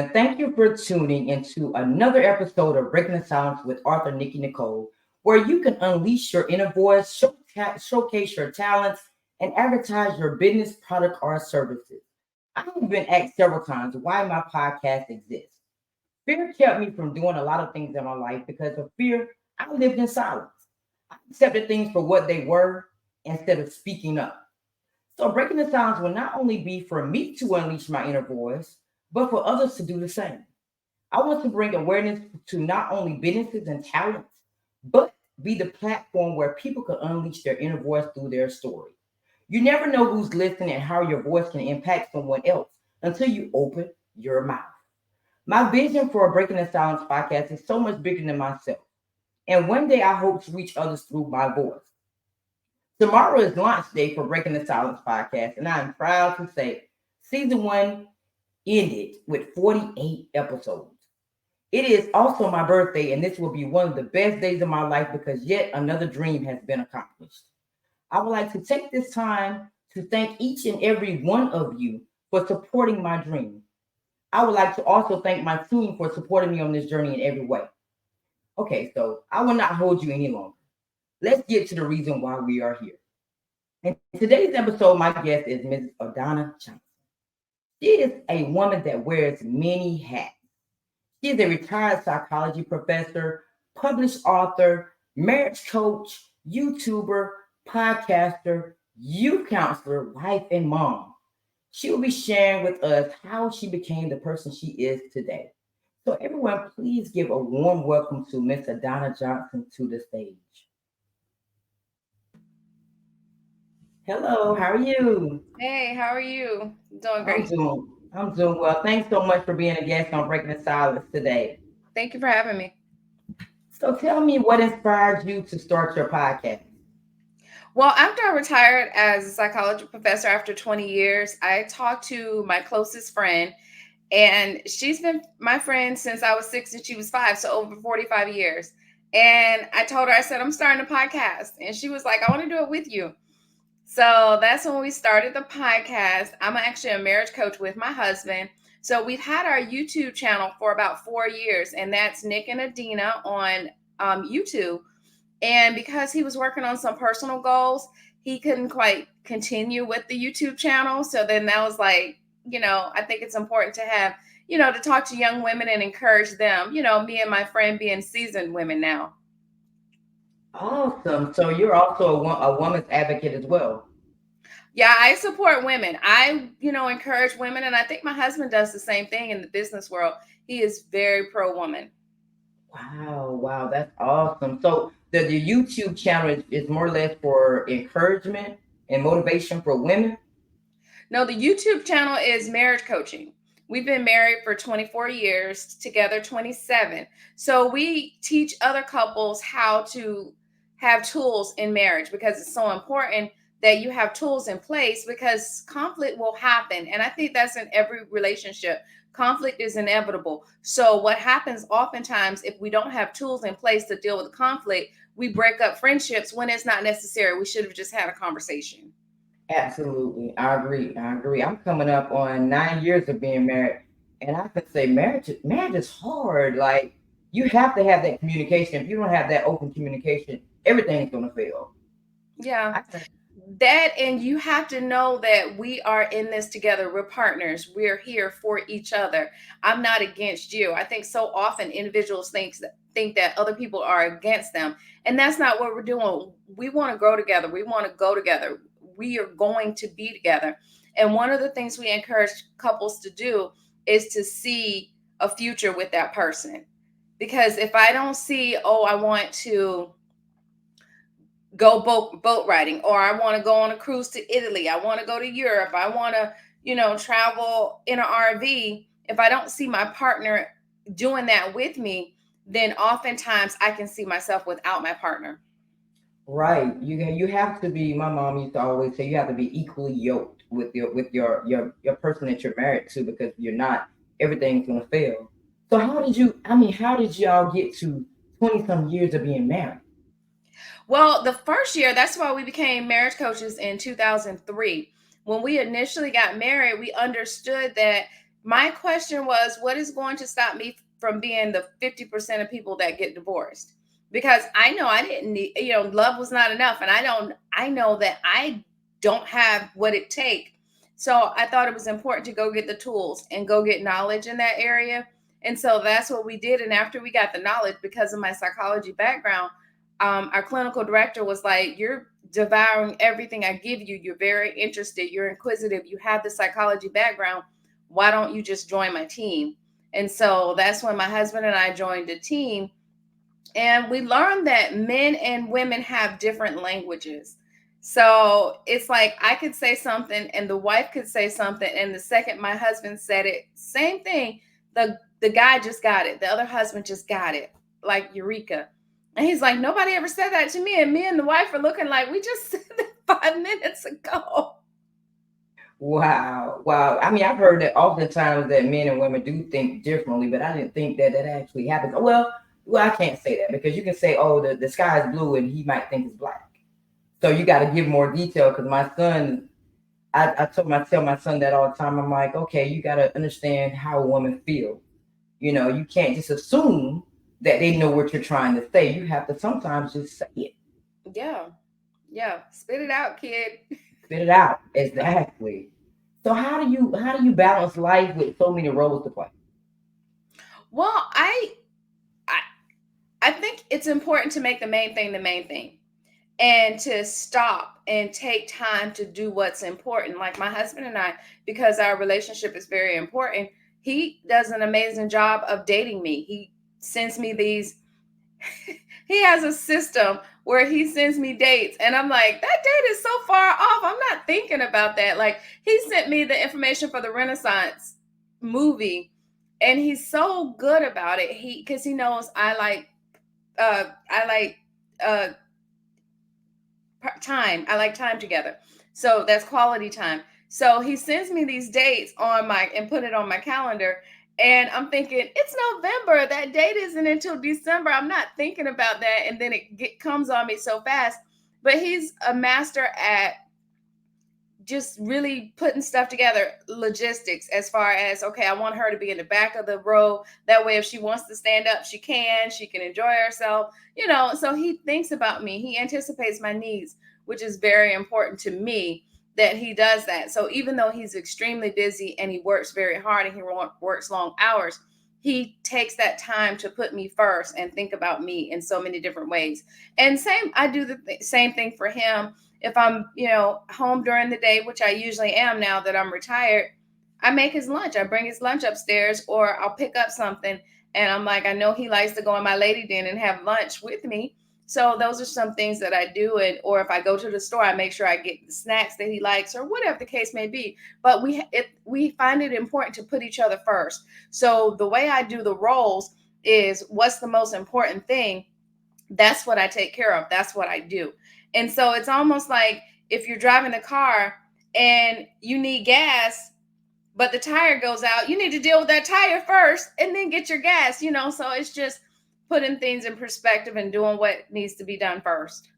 gentlemen, thank you for tuning into another episode of Breaking the Silence with Arthur, Nikki, Nicole, where you can unleash your inner voice, showcase your talents, and advertise your business, product, or services. I've been asked several times why my podcast exists. Fear kept me from doing a lot of things in my life because of fear. I lived in silence. I accepted things for what they were instead of speaking up. So, breaking the silence will not only be for me to unleash my inner voice, but for others to do the same. I want to bring awareness to not only businesses and talents, but be the platform where people can unleash their inner voice through their story. You never know who's listening and how your voice can impact someone else until you open your mouth. My vision for a Breaking the Silence podcast is so much bigger than myself. And one day I hope to reach others through my voice. Tomorrow is launch day for Breaking the Silence podcast, and I am proud to say season one ended with 48 episodes. It is also my birthday, and this will be one of the best days of my life because yet another dream has been accomplished. I would like to take this time to thank each and every one of you for supporting my dream. I would like to also thank my team for supporting me on this journey in every way. Okay, so I will not hold you any longer. Let's get to the reason why we are here. In today's episode, my guest is Ms. Adinah Johnson. She is a woman that wears many hats. She is a retired psychology professor, published author, marriage coach, YouTuber, podcaster, youth counselor, wife, and mom. She will be sharing with us how she became the person she is today. So, everyone, please give a warm welcome to Miss Adinah Johnson to the stage. Hello, how are you? Hey, how are you? Doing I'm great. doing I'm doing well. Thanks so much for being a guest on Breaking the Silence today. Thank you for having me. So tell me what inspired you to start your podcast. Well, after I retired as a psychology professor after 20 years, I talked to my closest friend, and she's been my friend since I was 6 and she was 5, so over 45 years. And I told her, I said, I'm starting a podcast. And she was like, I want to do it with you. So that's when we started the podcast. I'm actually a marriage coach with my husband. So we've had our YouTube channel for about 4 years, and that's Nick and Adina on YouTube. And because he was working on some personal goals, he couldn't quite continue with the YouTube channel. So then that was like, I think it's important to have, to talk to young women and encourage them, me and my friend being seasoned women now. Awesome. So you're also a woman's advocate as well. Yeah, I support women. I, encourage women. And I think my husband does the same thing in the business world. He is very pro woman. Wow, wow, that's awesome. So the YouTube channel is more or less for encouragement and motivation for women. No, the YouTube channel is marriage coaching. We've been married for 24 years, together 27. So we teach other couples how to have tools in marriage because it's so important that you have tools in place because conflict will happen. And I think that's in every relationship. Conflict is inevitable. So what happens oftentimes if we don't have tools in place to deal with conflict, we break up friendships when it's not necessary. We should have just had a conversation. Absolutely. I agree. I agree. I'm coming up on 9 years of being married. And I can say marriage is hard. Like you have to have that communication. If you don't have that open communication, everything's gonna fail. Yeah. I can, That, and you have to know that we are in this together. We're partners. We're here for each other. I'm not against you. I think so often individuals think that other people are against them, and that's not what we're doing. We want to grow together. We want to go together. We are going to be together. And one of the things we encourage couples to do is to see a future with that person. Because if I don't see, oh, I want to go boat riding, or I want to go on a cruise to Italy, I want to go to Europe, I want to, travel in an RV. If I don't see my partner doing that with me, then oftentimes I can see myself without my partner. right. You have to be. My mom used to always say you have to be equally yoked with your person that you're married to because if you're not, everything's gonna fail. So how did you? I mean, how did y'all get to 20 some years of being married? Well, the first year, that's why we became marriage coaches in 2003. When we initially got married, we understood that My question was, what is going to stop me from being the 50% of people that get divorced? Because I know I didn't need, love was not enough. And I know that I don't have what it takes. So I thought it was important to go get the tools and go get knowledge in that area. And so that's what we did. And after we got the knowledge, because of my psychology background, our clinical director was like, "You're devouring everything I give you. You're very interested. You're inquisitive. You have the psychology background. Why don't you just join my team?" And so that's when my husband and I joined the team. And we learned that men and women have different languages. So it's like I could say something and the wife could say something. And the second my husband said it, same thing, the guy just got it. The other husband just got it. Like Eureka. And he's like, nobody ever said that to me. And me and the wife are looking like we just said that 5 minutes ago. Wow, wow. I mean, I've heard that oftentimes that men and women do think differently, but I didn't think that that actually happens. Well, I can't say that because you can say, "Oh, the sky is blue," and he might think it's black. So you got to give more detail. Because my son, I tell my son that all the time. I'm like, okay, you got to understand how a woman feels. You can't just assume that they know what you're trying to say. You have to sometimes just say it, Yeah. Yeah. Spit it out, kid. spit it out. Exactly. So how do you balance life with so many roles to play? Well, I I think it's important to make the main thing the main thing, and to stop and take time to do what's important. Like my husband and I, because our relationship is very important, he does an amazing job of dating me. He sends me these, he has a system where he sends me dates, and I'm like, that date is so far off. I'm not thinking about that. Like, he sent me the information for the Renaissance movie, and he's so good about it. Because he knows I like uh time. I like time together. So that's quality time. So he sends me these dates on my and put it on my calendar. And I'm thinking, it's November. That date isn't until December. I'm not thinking about that. And then comes on me so fast. But he's a master at just really putting stuff together, logistics, as far as, okay, I want her to be in the back of the row, that way if she wants to stand up she can enjoy herself, so he thinks about me, he anticipates my needs, which is very important to me, that he does that. So even though he's extremely busy and he works very hard and he works long hours, he takes that time to put me first and think about me in so many different ways. And I do the same thing for him. If I'm, home during the day, which I usually am now that I'm retired, I make his lunch. I bring his lunch upstairs, or I'll pick up something. And I'm like, I know he likes to go in my lady den and have lunch with me. So those are some things that I do. And or if I go to the store, I make sure I get the snacks that he likes, or whatever the case may be. But we find it important to put each other first. So the way I do the roles is, what's the most important thing? That's what I take care of. That's what I do. And so it's almost like, if you're driving a car and you need gas, but the tire goes out, you need to deal with that tire first and then get your gas. So it's just putting things in perspective and doing what needs to be done first.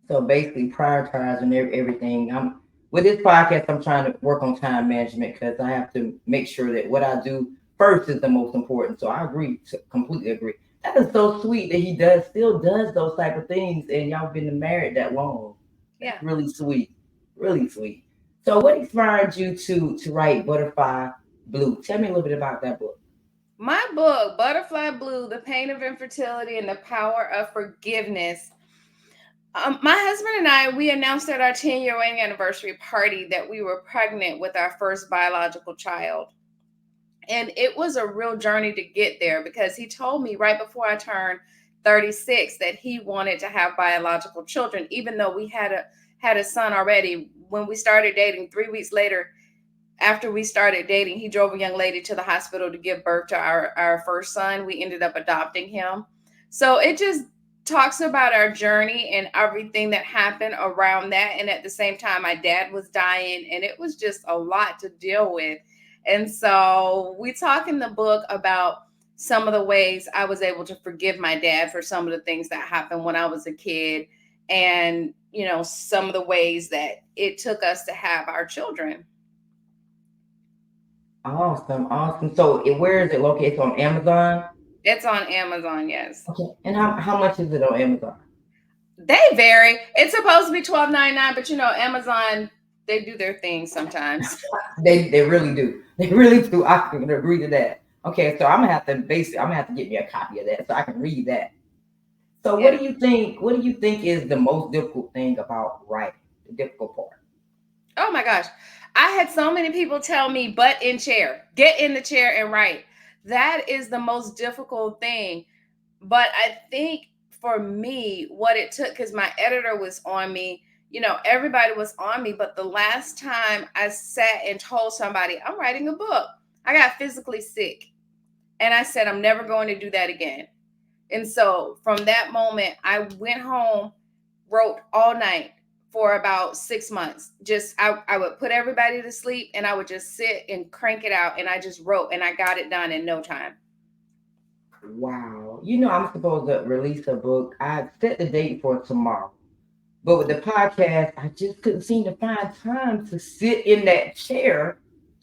So basically, prioritizing everything. I'm with this podcast. I'm trying to work on time management because I have to make sure that what I do first is the most important. So I agree, completely agree. That is so sweet that he still does those type of things, and y'all been married that long. That's Yeah. really sweet, really sweet. So, what inspired you to write Butterfly Blue? Tell me a little bit about that book. My book, Butterfly Blue: The Pain of Infertility and the Power of Forgiveness. My husband and I, we announced at our 10-year wedding anniversary party that we were pregnant with our first biological child. And it was a real journey to get there, because he told me right before I turned 36 that he wanted to have biological children, even though we had a son already. When we started dating, 3 weeks later, after we started dating, he drove a young lady to the hospital to give birth to our first son. We ended up adopting him. So it just talks about our journey and everything that happened around that. And at the same time, my dad was dying, and it was just a lot to deal with. And so we talk in the book about some of the ways I was able to forgive my dad for some of the things that happened when I was a kid. And, some of the ways that it took us to have our children. Awesome, awesome. So where is it located? It's on Amazon. It's on Amazon, yes. Okay. And how much is it on Amazon? They vary. It's supposed to be $12.99, but you know, Amazon, they do their thing sometimes. They really do. They really do. I can agree to that. Okay, so I'm gonna have to get me a copy of that so I can read that. So Yeah. what do you think is the most difficult thing about writing? The difficult part? Oh my gosh. I had so many people tell me, butt in chair, get in the chair and write. That is the most difficult thing. But I think for me, what it took, because my editor was on me, you know, everybody was on me. But the last time I sat and told somebody, I'm writing a book, I got physically sick. And I said, I'm never going to do that again. And so from that moment, I went home, wrote all night for about 6 months. I would put everybody to sleep and I would just sit and crank it out. And I just wrote and I got it done in no time. Wow. You know, I'm supposed to release a book. I set the date for tomorrow. But with the podcast, I just couldn't seem to find time to sit in that chair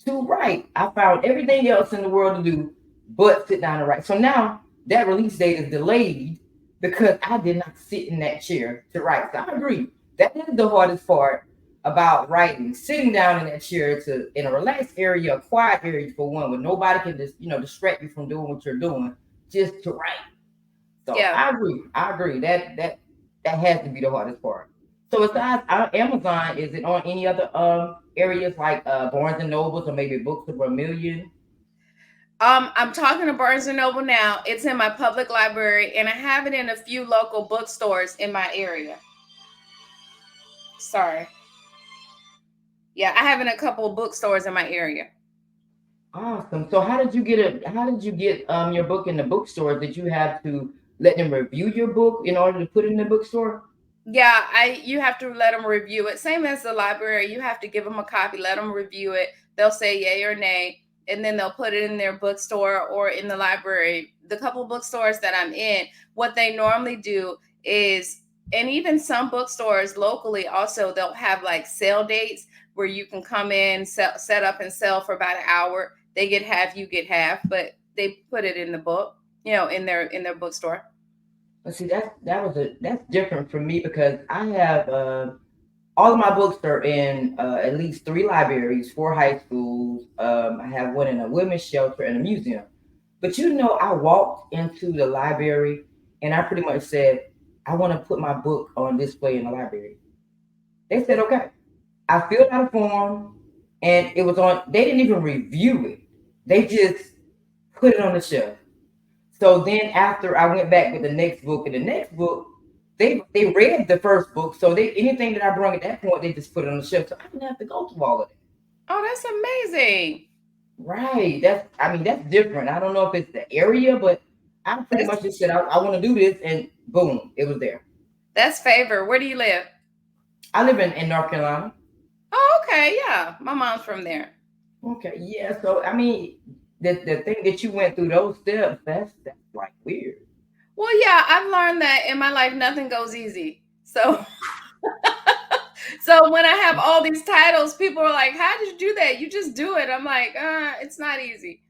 to write. I found everything else in the world to do but sit down and write. So now that release date is delayed because I did not sit in that chair to write. So I agree. That is the hardest part about writing. Sitting down in that chair to in a relaxed area, a quiet area for one, where nobody can just, distract you from doing what you're doing, just to write. So Yeah. I agree. I agree. That has to be the hardest part. So besides Amazon, is it on any other areas like Barnes and Nobles or maybe Books of a Million? I'm talking to Barnes and Noble now. It's in my public library, and I have it in a few local bookstores in my area. Sorry. Yeah, I have it in a couple of bookstores in my area. Awesome. So how did you get your book in the bookstore? Did you have to let them review your book in order to put it in the bookstore? Yeah, I you have to let them review it. Same as the library, you have to give them a copy, let them review it. They'll say yay or nay, and then they'll put it in their bookstore or in the library. The couple bookstores that I'm in, what they normally do is, and even some bookstores locally also, they'll have like sale dates where you can come in, set up and sell for about an hour. They get half, you get half, but they put it in the book, you know, in their bookstore. But see, that's different for me because I have all of my books are in at least three libraries, four high schools. I have one in a women's shelter and a museum. But I walked into the library and I pretty much said, I want to put my book on display in the library. They said, okay. I filled out a form and it was on, they didn't even review it. They just put it on the shelf. So then after I went back with the next book and the next book, they read the first book. So they anything that I brought at that point, they just put it on the shelf. So I didn't have to go through all of it. Oh, that's amazing. Right. That's different. I don't know if it's the area, but I pretty That's much just said I want to do this and boom, it was there. that's favor. Where do you live? I live in North Carolina. Oh, okay. Yeah. My mom's from there. Okay, yeah. So the thing that you went through those steps, that's like weird. Well, yeah, I've learned that in my life nothing goes easy. So so when I have all these titles, people are like, "How did you do that? You just do it." I'm like, it's not easy.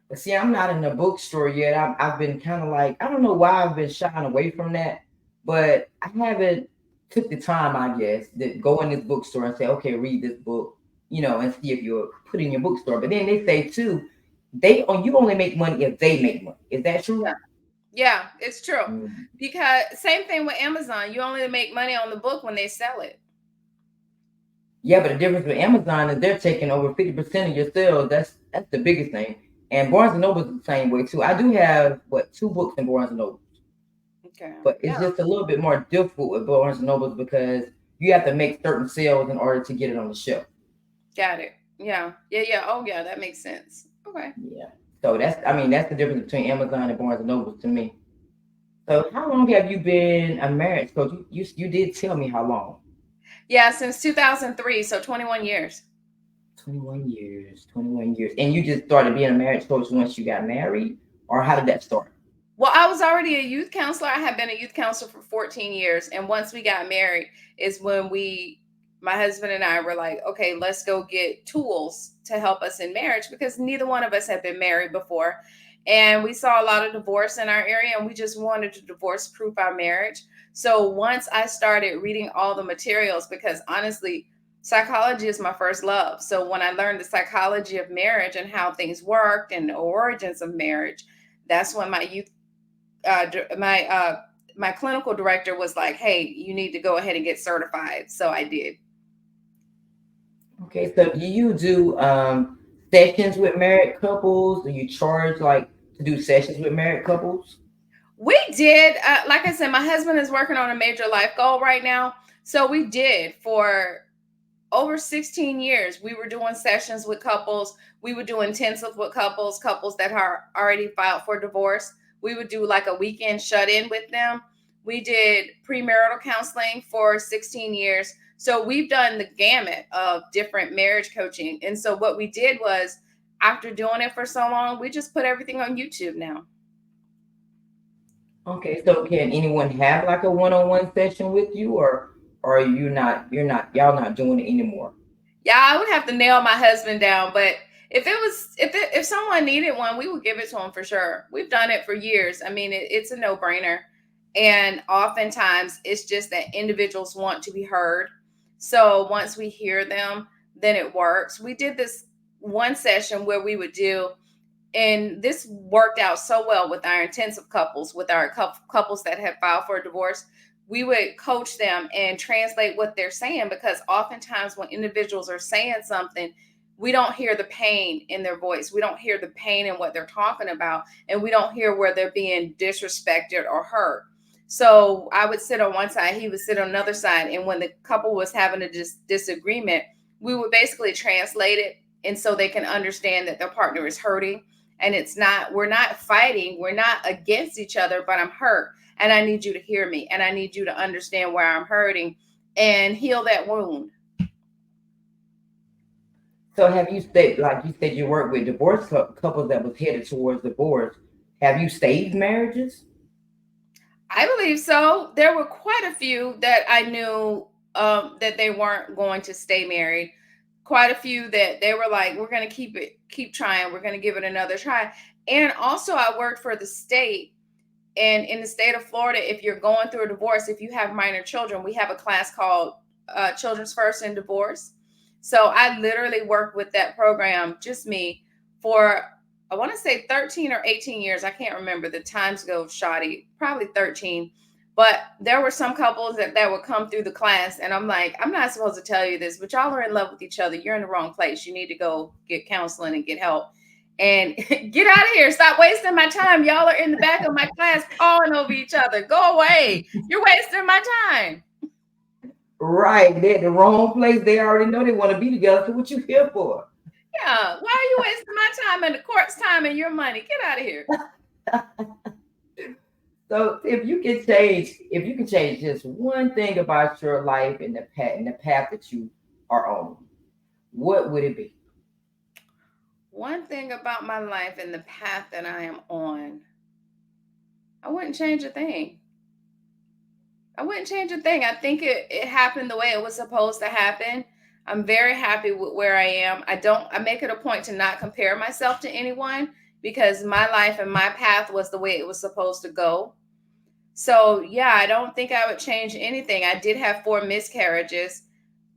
But see, I'm not in the bookstore yet. I've been kind of like I don't know why I've been shying away from that, but I haven't took the time, I guess, to go in this bookstore and say, okay, read this book, and see if you're put in your bookstore. But then they say too, you only make money if they make money. Is that Yeah. true? Yeah, it's true. Mm. Because same thing with Amazon. You only make money on the book when they sell it. Yeah, but the difference with Amazon is they're taking over 50% of your sales. That's the biggest thing. And Barnes and Noble is the same way too. I do have two books in Barnes and Noble, Okay. but it's Yeah. just a little bit more difficult with Barnes and Nobles because you have to make certain sales in order to get it on the shelf. Got it. Yeah. Yeah, yeah. Oh, yeah, that makes sense. Okay. Yeah. So that's the difference between Amazon and Barnes and Noble to me. So how long have you been a marriage coach? You did tell me how long. Yeah, since 2003, so 21 years. 21 years. 21 years. And you just started being a marriage coach once you got married, or how did that start? Well, I was already a youth counselor. I had been a youth counselor for 14 years. And once we got married is when my husband and I were like, okay, let's go get tools to help us in marriage because neither one of us had been married before. And we saw a lot of divorce in our area and we just wanted to divorce proof our marriage. So once I started reading all the materials, because honestly, psychology is my first love. So when I learned the psychology of marriage and how things worked and the origins of marriage, that's when my youth, my clinical director was like, "Hey, you need to go ahead and get certified." So I did. Okay, so do you do sessions with married couples? Do you charge like to do sessions with married couples? We did. Like I said, my husband is working on a major life goal right now. So we did for over 16 years. We were doing sessions with couples. We would do intensive with couples that are already filed for divorce. We would do like a weekend shut in with them. We did premarital counseling for 16 years. So we've done the gamut of different marriage coaching. And so what we did was, after doing it for so long, we just put everything on YouTube now. Okay, so can anyone have like a one-on-one session with you, or are you not? You're not. Y'all not doing it anymore. Yeah, I would have to nail my husband down, but if someone needed one, we would give it to them for sure. We've done it for years. I mean, it's a no brainer, and oftentimes it's just that individuals want to be heard. So once we hear them, then it works. We did this one session where we would do, and this worked out so well with our intensive couples, with our couples that have filed for a divorce. We would coach them and translate what they're saying, because oftentimes when individuals are saying something, we don't hear the pain in their voice, we don't hear the pain in what they're talking about, and we don't hear where they're being disrespected or hurt. So I would sit on one side, he would sit on another side, and when the couple was having a disagreement, we would basically translate it, and so they can understand that their partner is hurting, and it's not, we're not fighting, we're not against each other, but I'm hurt and I need you to hear me and I need you to understand where I'm hurting and heal that wound. So have you stayed, like you said, you work with divorce couples that was headed towards divorce? Have you saved marriages? I believe so. There were quite a few that I knew that they weren't going to stay married. Quite a few that they were like, we're going to keep trying, we're going to give it another try. And also I worked for the state. And in the state of Florida, if you're going through a divorce, if you have minor children, we have a class called Children's First in Divorce. So I literally worked with that program, just me, for I want to say 13 or 18 years. I can't remember. The times go shoddy, probably 13. But there were some couples that would come through the class, and I'm like, I'm not supposed to tell you this, but y'all are in love with each other. You're in the wrong place. You need to go get counseling and get help and get out of here. Stop wasting my time. Y'all are in the back of my class pawing over each other. Go away. You're wasting my time. Right, they're at the wrong place. They already know they want to be together. So what you here for? Yeah. Why are you wasting my time and the court's time and your money? Get out of here. So if you can change just one thing about your life and the path that you are on, what would it be? One thing about my life and the path that I am on, I wouldn't change a thing. I wouldn't change a thing. I think it happened the way it was supposed to happen. I'm very happy with where I am. I make it a point to not compare myself to anyone, because my life and my path was the way it was supposed to go. So, yeah, I don't think I would change anything. I did have 4 miscarriages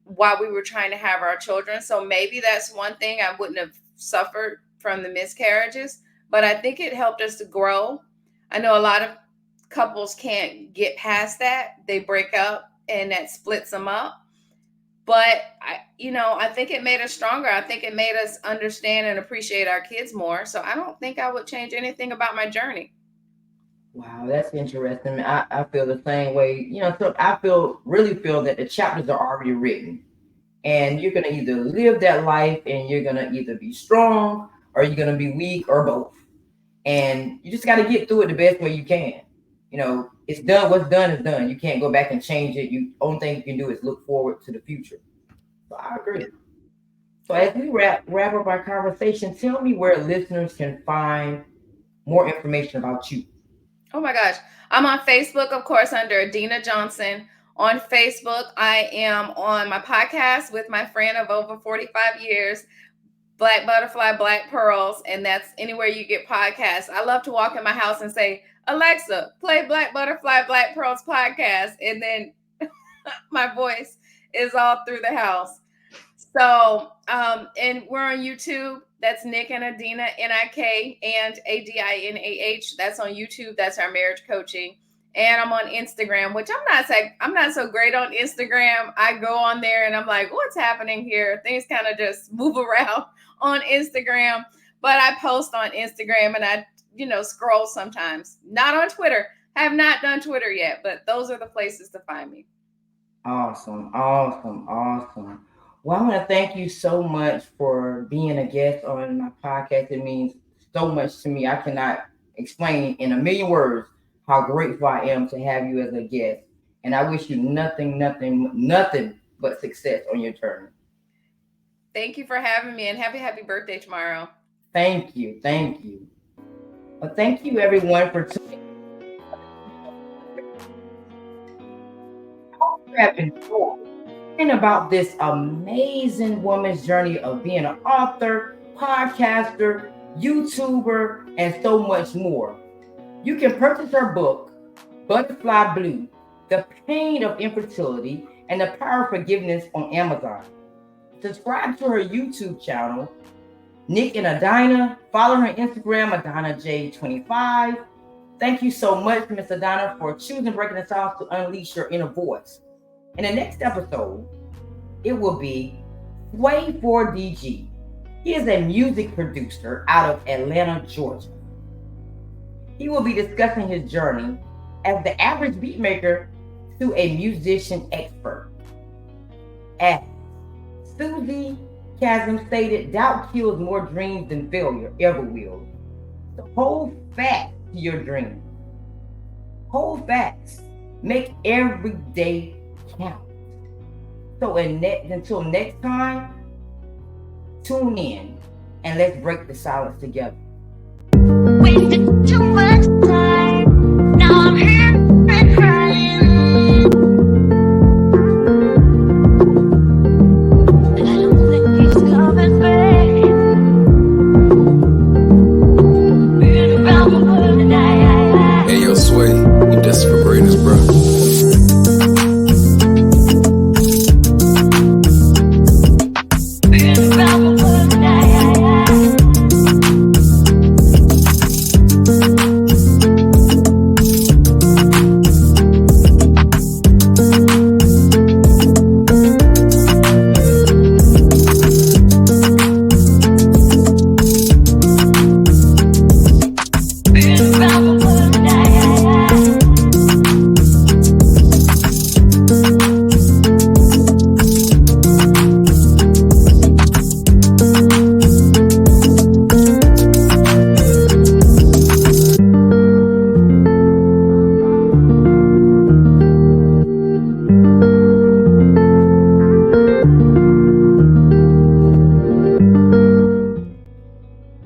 while we were trying to have our children. So maybe that's one thing I wouldn't have suffered from the miscarriages, but I think it helped us to grow. I know a lot of couples can't get past that. They break up and that splits them up. But I think it made us stronger. I think it made us understand and appreciate our kids more. So I don't think I would change anything about my journey. Wow, that's interesting. I feel the same way. So I really feel that the chapters are already written. And you're gonna either live that life and you're gonna either be strong or you're gonna be weak or both. And you just gotta get through it the best way you can. It's done, what's done is done. You can't go back and change it. You only thing you can do is look forward to the future. So I agree. So Yeah. as we wrap up our conversation, tell me where listeners can find more information about you. Oh my gosh. I'm on Facebook, of course, under Adinah Johnson. On Facebook, I am on my podcast with my friend of over 45 years, Black Butterfly, Black Pearls, and that's anywhere you get podcasts. I love to walk in my house and say, Alexa, play Black Butterfly, Black Pearls podcast, and then my voice is all through the house. So, and we're on YouTube. That's Nick and Adinah, Nik and Adinah. That's on YouTube. That's our marriage coaching. And I'm on Instagram, which I'm not so great on Instagram. I go on there and I'm like, what's happening here? Things kind of just move around on Instagram, but I post on Instagram and I, scroll sometimes. Not on Twitter. I have not done Twitter yet, but those are the places to find me. Awesome. Well, I want to thank you so much for being a guest on my podcast. It means so much to me. I cannot explain in a million words how grateful I am to have you as a guest. And I wish you nothing but success on your journey. Thank you for having me, and happy birthday tomorrow. Thank you. Well, thank you everyone for tuning in. I hope you have enjoyed hearing about this amazing woman's journey of being an author, podcaster, YouTuber, and so much more. You can purchase her book, Butterfly Blue, The Pain of Infertility and the Power of Forgiveness on Amazon. Subscribe to her YouTube channel, Nick and Adinah. Follow her Instagram, AdinahJ25. Thank you so much, Miss Adinah, for choosing Breaking the Silence to unleash your inner voice. In the next episode, it will be Sway 4DG. He is a music producer out of Atlanta, Georgia. He will be discussing his journey as the average beatmaker to a musician expert. As Susie Chasm stated, doubt kills more dreams than failure ever will. So hold fast to your dreams. Hold fast. Make every day count. So until next time, tune in and let's break the silence together. Wasted too much.